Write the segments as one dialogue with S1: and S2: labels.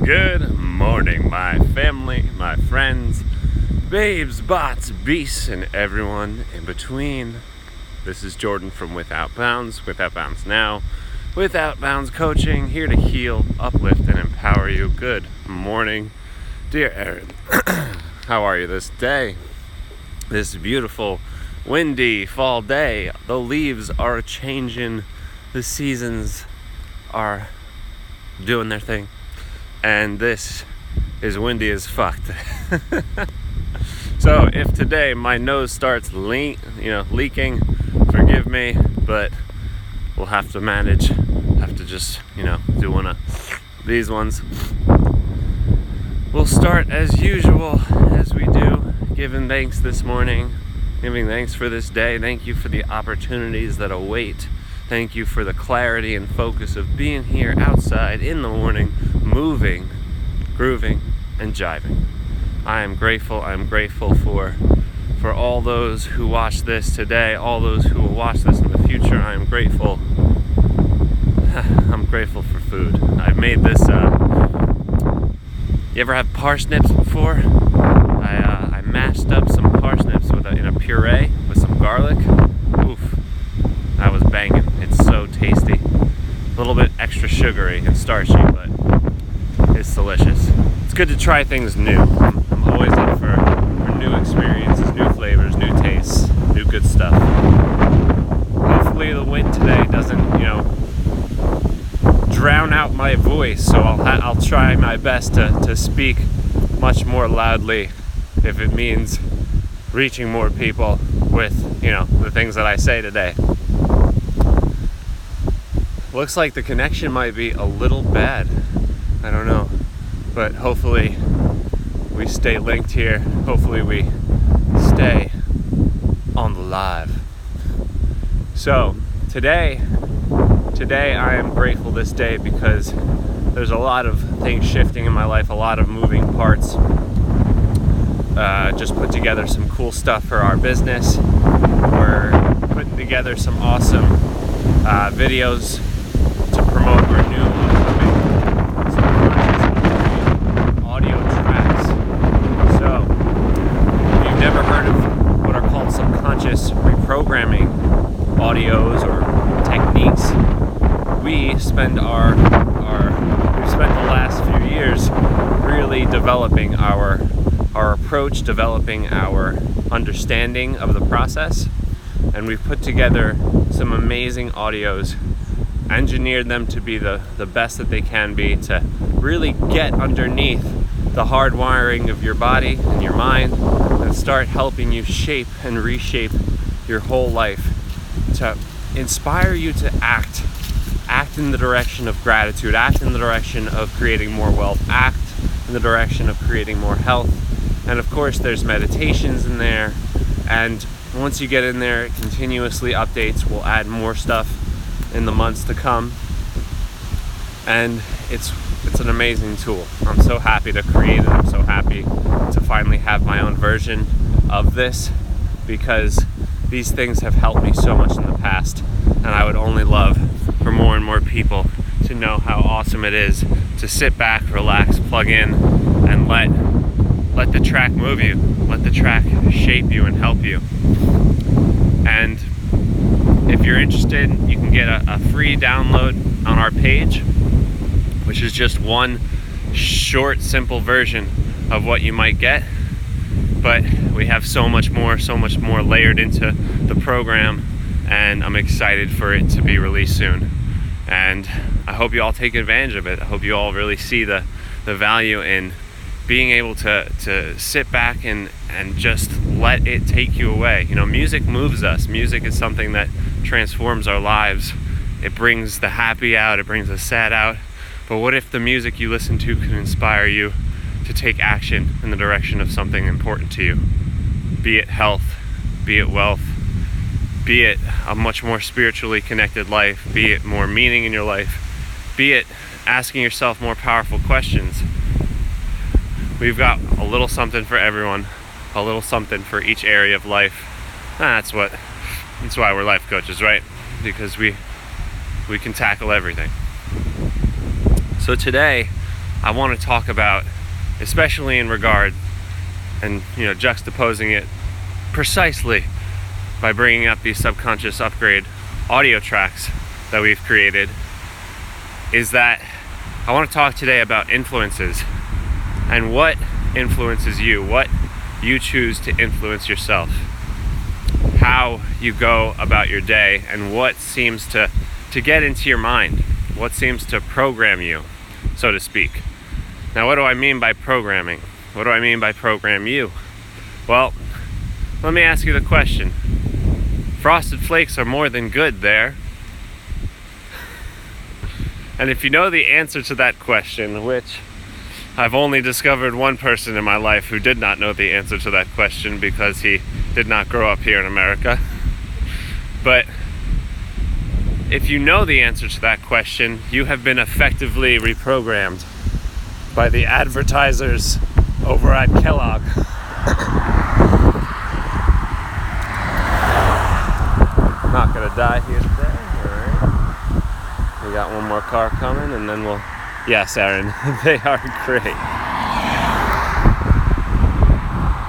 S1: Good morning, my family, my friends, babes, bots, beasts, and everyone in between. This is Jordan from Without Bounds Now, Without Bounds Coaching, here to heal, uplift, and empower you. Good morning, dear Aaron. How are you this day? This beautiful, windy fall day. The leaves are changing, the seasons are doing their thing. And this is windy as fuck. So if today my nose starts leaking, forgive me, but we'll have to manage. Have to just, do one of these ones. We'll start as usual, as we do, giving thanks this morning, giving thanks for this day. Thank you for the opportunities that await. Thank you for the clarity and focus of being here outside in the morning, moving, grooving, and jiving. I am grateful. I'm grateful for all those who watch this today, all those who will watch this in the future. I am grateful. I'm grateful for food. I've made this. You ever have parsnips before? I mashed up some parsnips in a puree with some garlic. Oof. That was banging. It's so tasty. A little bit extra sugary and starchy, but it's delicious. It's good to try things new. I'm always up for new experiences, new flavors, new tastes, new good stuff. Hopefully the wind today doesn't, drown out my voice, so I'll try my best to speak much more loudly if it means reaching more people with, the things that I say today. Looks like the connection might be a little bad. I don't know. But hopefully we stay linked here. Hopefully we stay on the live. So today I am grateful this day because there's a lot of things shifting in my life, a lot of moving parts. Just put together some cool stuff for our business. We're putting together some awesome videos to promote our new audio tracks. So, if you've never heard of what are called subconscious reprogramming audios or techniques, we spent the last few years really developing our approach, developing our understanding of the process, and we've put together some amazing audios, engineered them to be the best that they can be, to really get underneath the hardwiring of your body and your mind and start helping you shape and reshape your whole life, to inspire you to act in the direction of gratitude, act in the direction of creating more wealth, act in the direction of creating more health. And of course there's meditations in there, and once you get in there, it continuously updates. We'll add more stuff in the months to come, and it's an amazing tool. I'm so happy to create it. I'm so happy to finally have my own version of this, because these things have helped me so much in the past, and I would only love for more and more people to know how awesome it is to sit back, relax, plug in, and let the track move you, let the track shape you and help you. And if you're interested, you can get a free download on our page, which is just one short, simple version of what you might get. But we have so much more layered into the program, and I'm excited for it to be released soon. And I hope you all take advantage of it. I hope you all really see the value in being able to sit back and just let it take you away. Music moves us. Music is something that transforms our lives. It brings the happy out, it brings the sad out. But what if the music you listen to can inspire you to take action in the direction of something important to you? Be it health, be it wealth, be it a much more spiritually connected life, be it more meaning in your life, be it asking yourself more powerful questions. We've got a little something for everyone, a little something for each area of life. That's why we're life coaches, right? Because we can tackle everything. So today I want to talk about, especially in regard and juxtaposing it precisely by bringing up these subconscious upgrade audio tracks that we've created, is that I want to talk today about influences and what influences you, what you choose to influence yourself, how you go about your day, and what seems to get into your mind, what seems to program you, so to speak. Now, what do I mean by programming? What do I mean by program you? Well, let me ask you the question. Frosted Flakes are more than good there. And if you know the answer to that question, which I've only discovered one person in my life who did not know the answer to that question because he did not grow up here in America. But if you know the answer to that question, you have been effectively reprogrammed by the advertisers over at Kellogg. Not gonna die here today. Alright. We got one more car coming and then we'll... Yes, Aaron, they are great.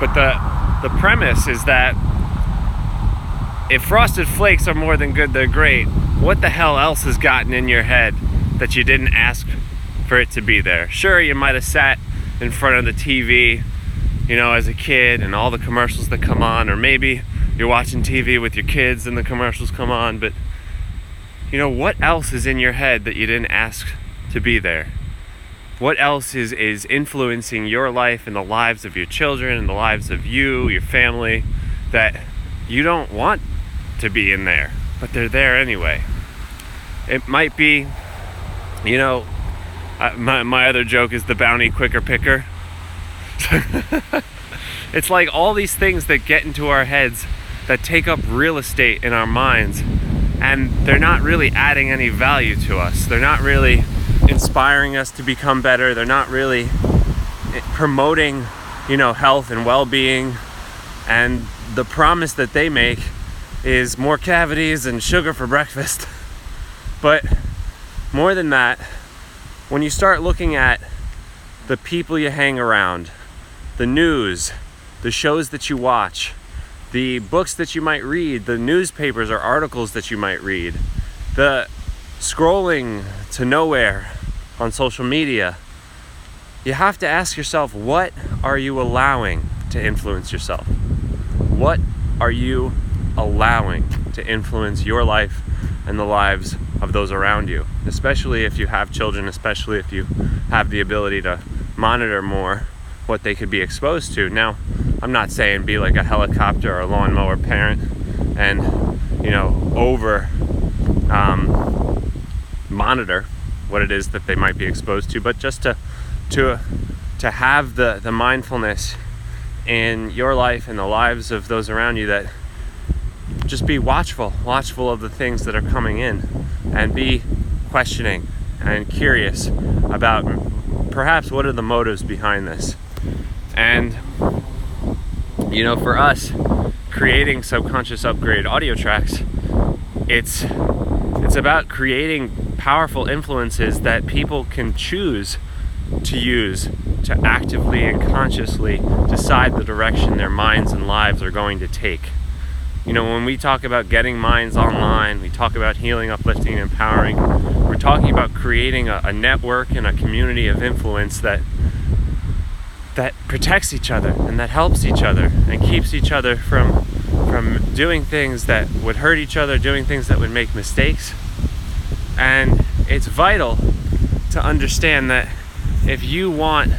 S1: But the premise is that if Frosted Flakes are more than good, they're great. What the hell else has gotten in your head that you didn't ask for it to be there? Sure, you might have sat in front of the TV, as a kid and all the commercials that come on, or maybe you're watching TV with your kids and the commercials come on, but what else is in your head that you didn't ask to be there? What else is influencing your life and the lives of your children and the lives of you, your family, that you don't want to be in there, but they're there anyway? It might be, my other joke is the bounty quicker picker. It's like all these things that get into our heads that take up real estate in our minds, and they're not really adding any value to us. They're not really inspiring us to become better. They're not really promoting, health and well-being. And the promise that they make is more cavities and sugar for breakfast. But more than that, when you start looking at the people you hang around, the news, the shows that you watch, the books that you might read, the newspapers or articles that you might read, the scrolling to nowhere on social media, you have to ask yourself, what are you allowing to influence yourself? What are you allowing to influence your life and the lives of those around you? Especially if you have children, especially if you have the ability to monitor more what they could be exposed to. Now, I'm not saying be like a helicopter or a lawnmower parent and, over monitor what it is that they might be exposed to, but just to have the mindfulness in your life and the lives of those around you, that just be watchful of the things that are coming in, and be questioning and curious about perhaps what are the motives behind this. And for us, creating subconscious upgrade audio tracks, it's about creating powerful influences that people can choose to use to actively and consciously decide the direction their minds and lives are going to take. When we talk about getting minds online, we talk about healing, uplifting, and empowering. We're talking about creating a network and a community of influence that protects each other and that helps each other and keeps each other from doing things that would hurt each other, doing things that would make mistakes. And it's vital to understand that if you want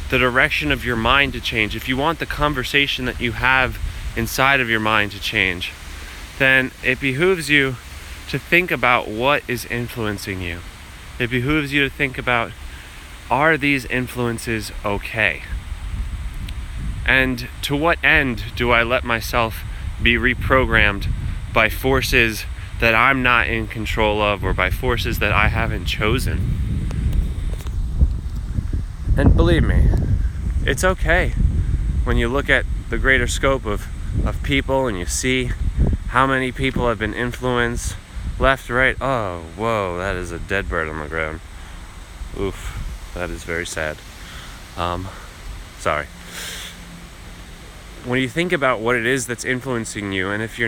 S1: the direction of your mind to change, if you want the conversation that you have inside of your mind to change, then it behooves you to think about what is influencing you. It behooves you to think about, are these influences okay? And to what end do I let myself be reprogrammed by forces that I'm not in control of, or by forces that I haven't chosen? And believe me, it's okay when you look at the greater scope of people and you see how many people have been influenced left, right. Oh, whoa, that is a dead bird on the ground. Oof. That is very sad. Sorry. When you think about what it is that's influencing you, and if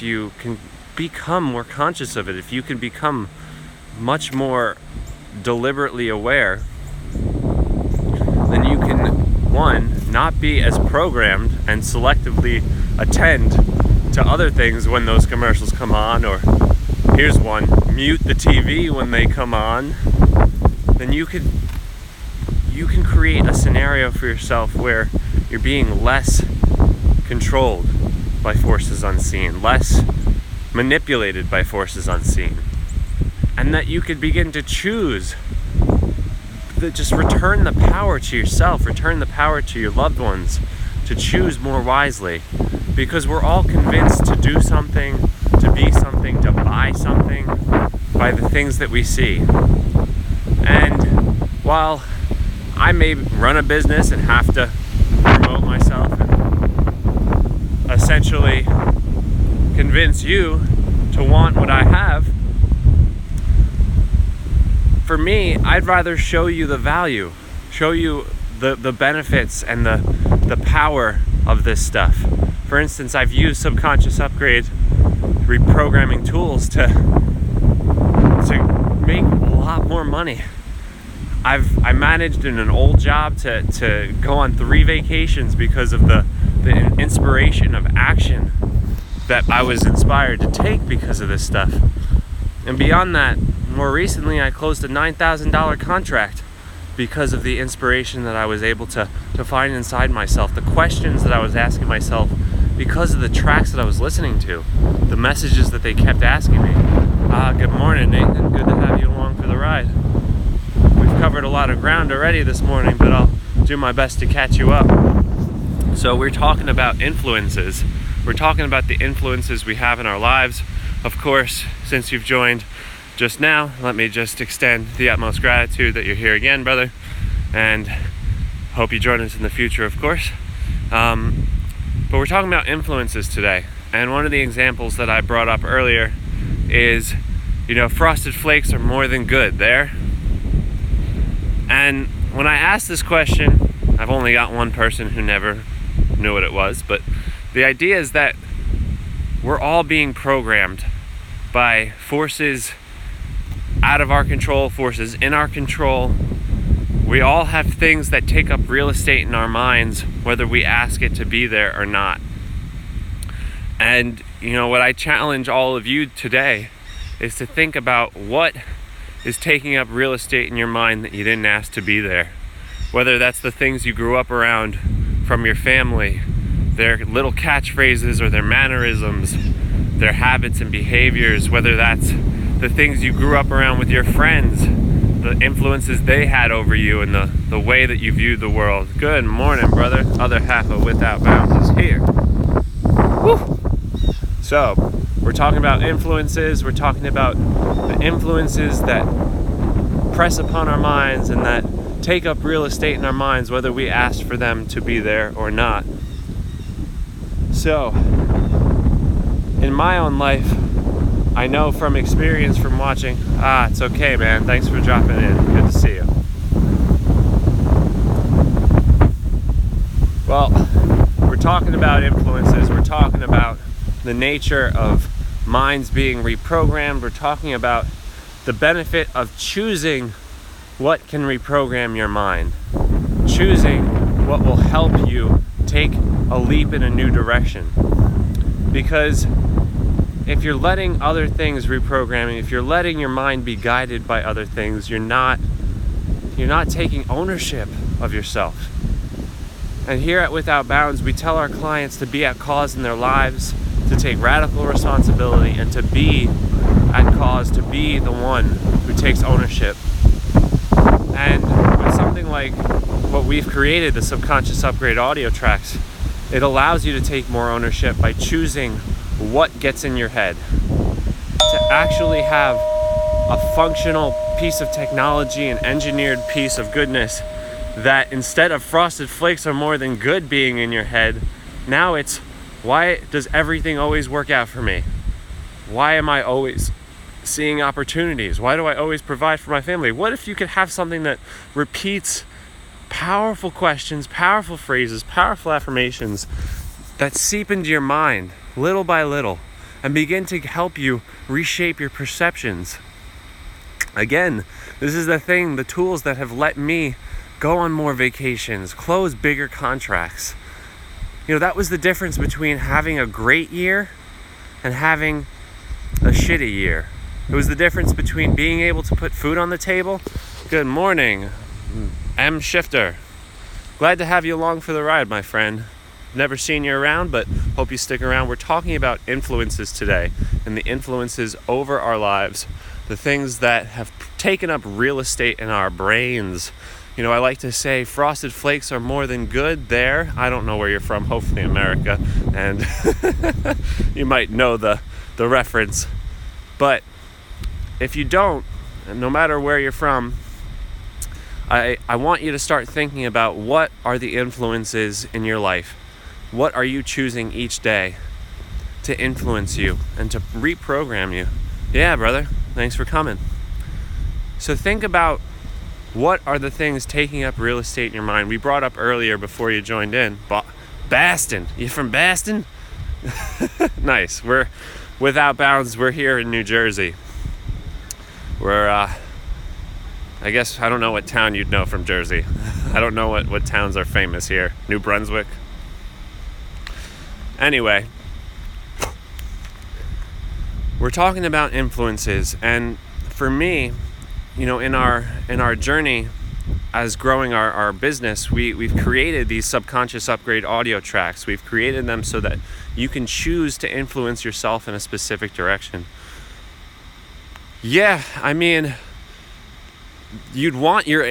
S1: you can become more conscious of it, if you can become much more deliberately aware, then you can, one, not be as programmed and selectively attend to other things when those commercials come on, or here's one, mute the TV when they come on. Then you can create a scenario for yourself where you're being less controlled by forces unseen, less manipulated by forces unseen, and that you could begin to choose, just return the power to yourself, return the power to your loved ones, to choose more wisely, because we're all convinced to do something, to be something, to buy something by the things that we see. And while I may run a business and have to promote myself and essentially convince you to want what I have, for me, I'd rather show you the value, show you the benefits and the power of this stuff. For instance, I've used subconscious upgrade reprogramming tools to make a lot more money. I managed in an old job to go on 3 vacations because of the inspiration of action that I was inspired to take because of this stuff. And beyond that, more recently I closed a $9,000 contract because of the inspiration that I was able to find inside myself, the questions that I was asking myself because of the tracks that I was listening to, the messages that they kept asking me. Good morning, Nathan. Good to have you along for the ride. We've covered a lot of ground already this morning, but I'll do my best to catch you up. So we're talking about influences. We're talking about the influences we have in our lives. Of course, since you've joined just now, let me just extend the utmost gratitude that you're here again, brother, and hope you join us in the future, of course. But we're talking about influences today, and one of the examples that I brought up earlier is, frosted flakes are more than good there. And when I asked this question, I've only got one person who never knew what it was, but the idea is that we're all being programmed by forces out of our control, forces in our control. We all have things that take up real estate in our minds, whether we ask it to be there or not. And what I challenge all of you today is to think about what is taking up real estate in your mind that you didn't ask to be there. Whether that's the things you grew up around from your family, their little catchphrases or their mannerisms, their habits and behaviors, whether that's the things you grew up around with your friends, the influences they had over you, and the way that you viewed the world. Good morning, brother. Other half of Without Bounds is here. Woo! So, we're talking about influences. We're talking about the influences that press upon our minds and that take up real estate in our minds, whether we asked for them to be there or not. So, in my own life, I know from experience, from watching, it's okay, man. Thanks for dropping in. Good to see you. Well, we're talking about influences. We're talking about the nature of minds being reprogrammed. We're talking about the benefit of choosing what can reprogram your mind. Choosing what will help you take a leap in a new direction. Because if you're letting other things reprogramming, if you're letting your mind be guided by other things, you're not taking ownership of yourself. And here at Without Bounds, we tell our clients to be at cause in their lives, to take radical responsibility, and to be at cause, to be the one who takes ownership. And with something like what we've created, the subconscious upgrade audio tracks, it allows you to take more ownership by choosing what gets in your head, to actually have a functional piece of technology, an engineered piece of goodness, that instead of frosted flakes are more than good being in your head, now it's, why does everything always work out for me? Why am I always seeing opportunities? Why do I always provide for my family? What if you could have something that repeats powerful questions, powerful phrases, powerful affirmations that seep into your mind little by little and begin to help you reshape your perceptions? Again, this is the tools that have let me go on more vacations, close bigger contracts. That was the difference between having a great year and having a shitty year. It was the difference between being able to put food on the table. Good morning, M. Shifter. Glad to have you along for the ride, my friend. Never seen you around, but hope you stick around. We're talking about influences today, and the influences over our lives, the things that have taken up real estate in our brains. I like to say Frosted Flakes are more than good there. I don't know where you're from, hopefully America, and you might know the reference. But if you don't, no matter where you're from, I want you to start thinking about what are the influences in your life. What are you choosing each day to influence you and to reprogram you? Yeah, brother, thanks for coming. So think about what are the things taking up real estate in your mind. We brought up earlier before you joined in, Baston. You from Baston? Nice. We're without bounds. We're here in New Jersey. We're, I guess, I don't know what town you'd know from Jersey. I don't know what towns are famous here. New Brunswick. Anyway, we're talking about influences, and for me, in our journey as growing our business, we've created these subconscious upgrade audio tracks. We've created them so that you can choose to influence yourself in a specific direction. Yeah, I mean, you'd want your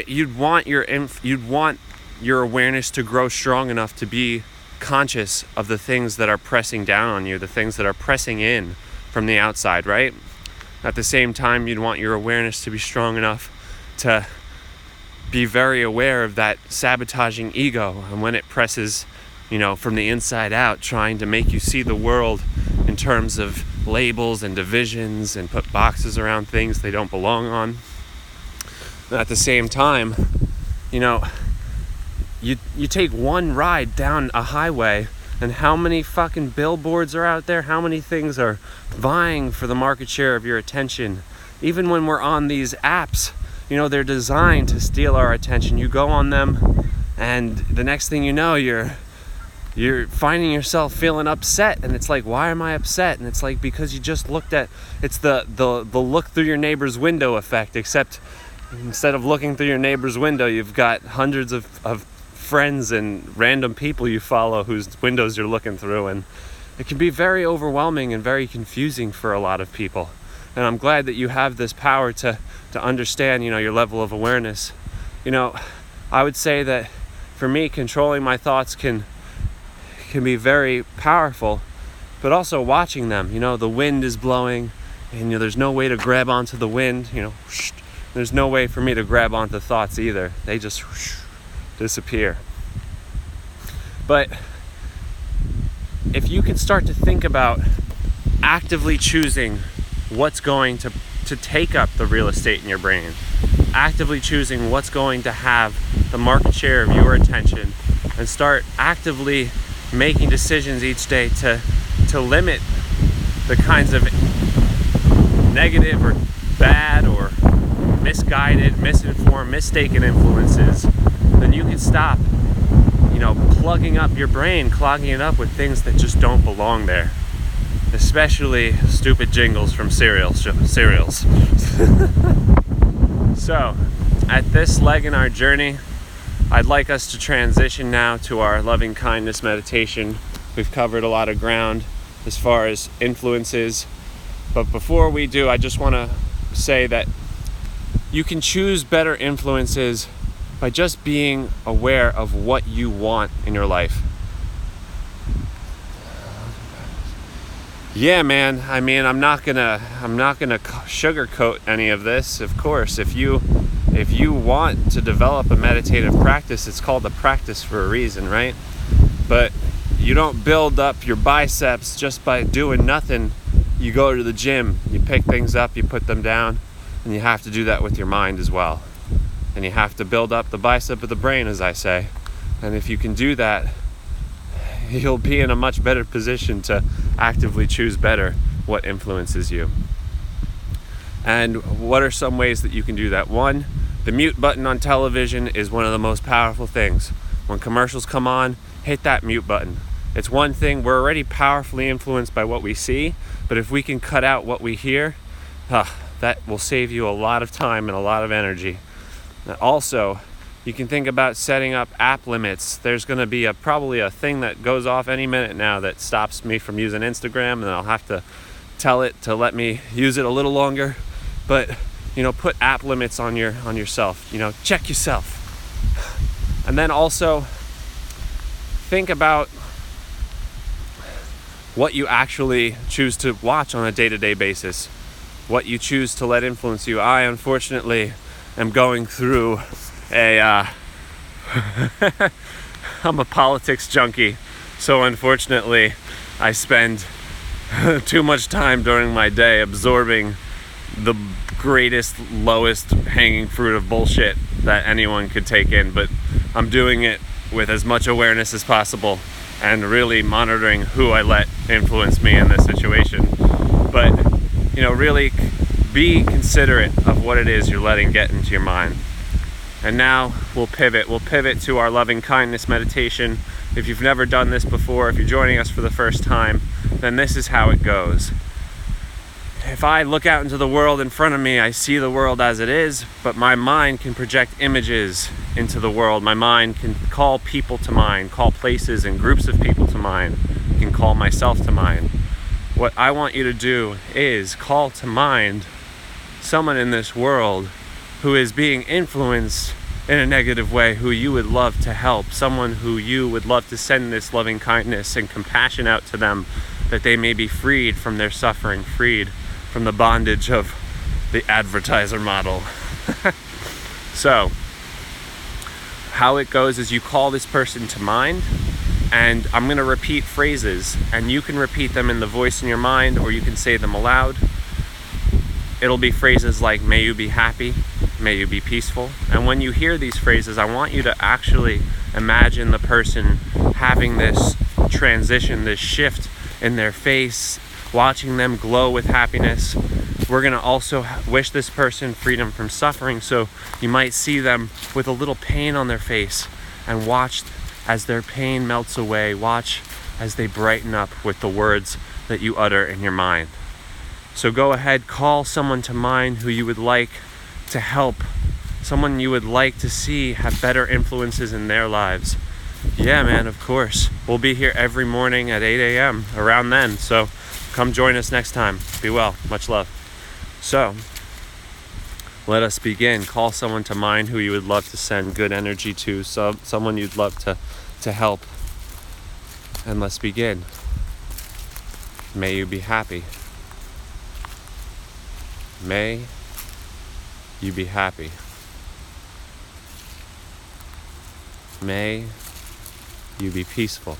S1: awareness to grow strong enough to be conscious of the things that are pressing down on you, the things that are pressing in from the outside, right? At the same time, you'd want your awareness to be strong enough to be very aware of that sabotaging ego, and when it presses, from the inside out, trying to make you see the world in terms of labels and divisions and put boxes around things they don't belong on. And at the same time, you take one ride down a highway, and how many fucking billboards are out there? How many things are vying for the market share of your attention? Even when we're on these apps, they're designed to steal our attention. You go on them, and the next thing you know, you're finding yourself feeling upset, and it's like, why am I upset? And it's like, because you just looked at, it's the look through your neighbor's window effect, except instead of looking through your neighbor's window, you've got hundreds of friends and random people you follow whose windows you're looking through, and it can be very overwhelming and very confusing for a lot of people. And I'm glad that you have this power to understand, your level of awareness. I would say that for me, controlling my thoughts can be very powerful, but also watching them. The wind is blowing, and there's no way to grab onto the wind. There's no way for me to grab onto thoughts either. They just disappear. But if you can start to think about actively choosing what's going to take up the real estate in your brain, actively choosing what's going to have the market share of your attention, and start actively making decisions each day to limit the kinds of negative or bad or misguided, misinformed, mistaken influences, then you can stop, plugging up your brain, clogging it up with things that just don't belong there. Especially stupid jingles from cereals. So, at this leg in our journey, I'd like us to transition now to our loving kindness meditation. We've covered a lot of ground as far as influences, but before we do, I just want to say that you can choose better influences by just being aware of what you want in your life. Yeah, man. I mean, I'm not gonna sugarcoat any of this. Of course, if you want to develop a meditative practice, it's called a practice for a reason, right? But you don't build up your biceps just by doing nothing you go to the gym, you pick things up, you put them down, and you have to do that with your mind as well. And you have to build up the bicep of the brain, as I say. And if you can do that, you'll be in a much better position to actively choose better what influences you. And what are some ways that you can do that? One, the mute button on television is one of the most powerful things. When commercials come on, hit that mute button. It's one thing, we're already powerfully influenced by what we see, but if we can cut out what we hear, that will save you a lot of time and a lot of energy. Also, you can think about setting up app limits. There's going to be probably a thing that goes off any minute now that stops me from using Instagram, and I'll have to tell it to let me use it a little longer. But put app limits on yourself. Check yourself. And then also think about what you actually choose to watch on a day-to-day basis, what you choose to let influence you. I unfortunately am going through I'm a politics junkie, so unfortunately I spend too much time during my day absorbing the greatest, lowest hanging fruit of bullshit that anyone could take in, but I'm doing it with as much awareness as possible and really monitoring who I let influence me in this situation. But really be considerate of what it is you're letting get into your mind. And now we'll pivot to our loving kindness meditation. If you've never done this before, if you're joining us for the first time, then this is how it goes. If I look out into the world in front of me, I see the world as it is, but my mind can project images into the world. My mind can call people to mind, call places and groups of people to mind, can call myself to mind. What I want you to do is call to mind someone in this world who is being influenced in a negative way, who you would love to help, someone who you would love to send this loving kindness and compassion out to them, that they may be freed from their suffering, freed from the bondage of the advertiser model. So, how it goes is you call this person to mind, and I'm going to repeat phrases, and you can repeat them in the voice in your mind, or you can say them aloud. It'll be phrases like, may you be happy, may you be peaceful. And when you hear these phrases, I want you to actually imagine the person having this transition, this shift in their face, watching them glow with happiness. We're going to also wish this person freedom from suffering, so you might see them with a little pain on their face, and watch as their pain melts away. Watch as they brighten up with the words that you utter in your mind. So go ahead, call someone to mind who you would like to help, someone you would like to see have better influences in their lives. Yeah, man, of course. We'll be here every morning at 8 a.m. around then, so come join us next time. Be well. Much love. So, let us begin. Call someone to mind who you would love to send good energy to, someone you'd love to help. And let's begin. May you be happy. May you be happy. May you be peaceful.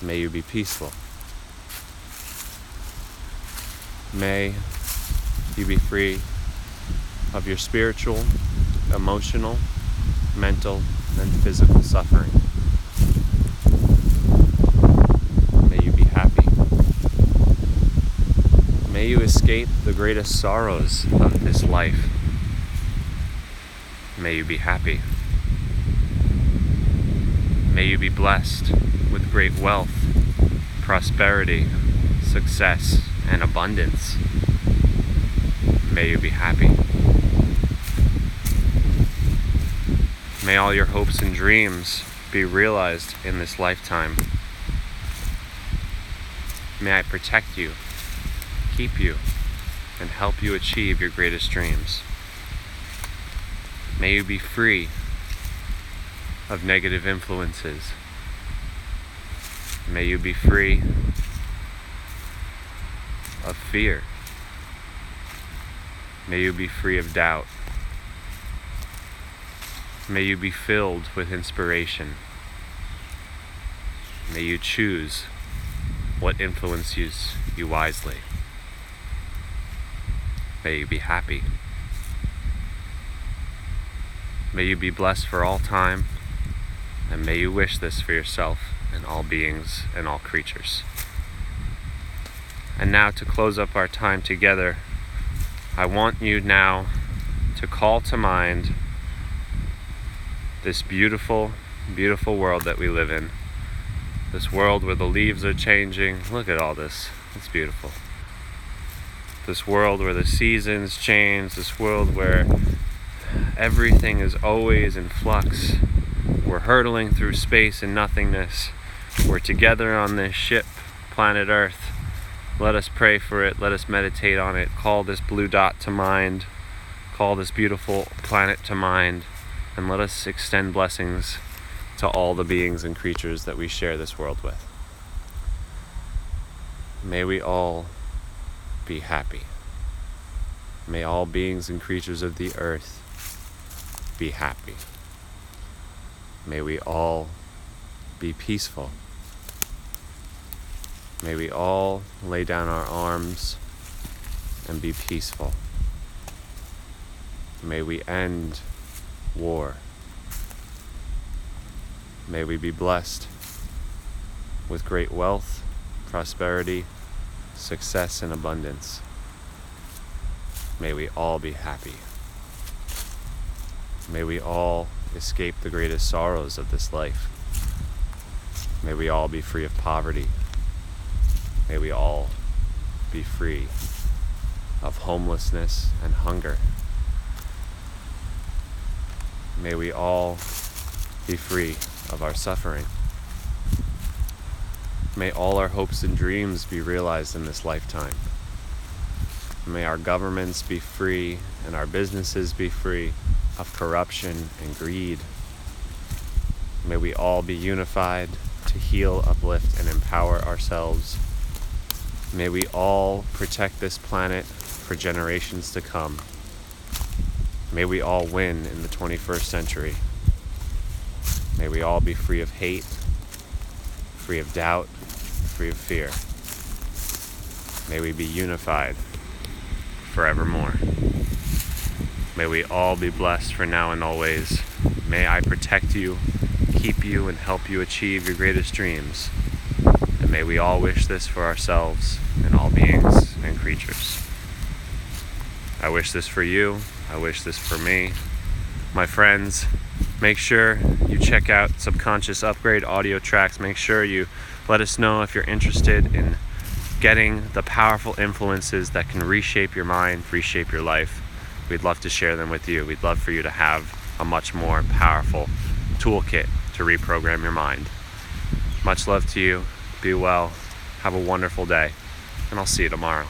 S1: May you be peaceful. May you be free of your spiritual, emotional, mental, and physical suffering. May you be happy. May you escape the greatest sorrows of this life. May you be happy. May you be blessed with great wealth, prosperity, success, and abundance. May you be happy. May all your hopes and dreams be realized in this lifetime. May I protect you, keep you, and help you achieve your greatest dreams. May you be free of negative influences. May you be free of fear. May you be free of doubt. May you be filled with inspiration. May you choose what influences you wisely. May you be happy. May you be blessed for all time, and may you wish this for yourself and all beings and all creatures. And now, to close up our time together, I want you now to call to mind this beautiful, beautiful world that we live in. This world where the leaves are changing. Look at all this. It's beautiful. This world where the seasons change. This world where everything is always in flux. We're hurtling through space and nothingness. We're together on this ship, planet Earth. Let us pray for it. Let us meditate on it. Call this blue dot to mind. Call this beautiful planet to mind. And let us extend blessings to all the beings and creatures that we share this world with. May we all be happy. May all beings and creatures of the earth be happy. May we all be peaceful. May we all lay down our arms and be peaceful. May we end war. May we be blessed with great wealth, prosperity, success, and abundance. May we all be happy. May we all escape the greatest sorrows of this life. May we all be free of poverty. May we all be free of homelessness and hunger. May we all be free of our suffering. May all our hopes and dreams be realized in this lifetime. May our governments be free and our businesses be free of corruption and greed. May we all be unified to heal, uplift, and empower ourselves. May we all protect this planet for generations to come. May we all win in the 21st century. May we all be free of hate, free of doubt, free of fear. May we be unified forevermore. May we all be blessed for now and always. May I protect you, keep you, and help you achieve your greatest dreams. And may we all wish this for ourselves and all beings and creatures. I wish this for you. I wish this for me. My friends, make sure you check out Subconscious Upgrade audio tracks. Make sure you let us know if you're interested in getting the powerful influences that can reshape your mind, reshape your life. We'd love to share them with you. We'd love for you to have a much more powerful toolkit to reprogram your mind. Much love to you. Be well. Have a wonderful day. And I'll see you tomorrow.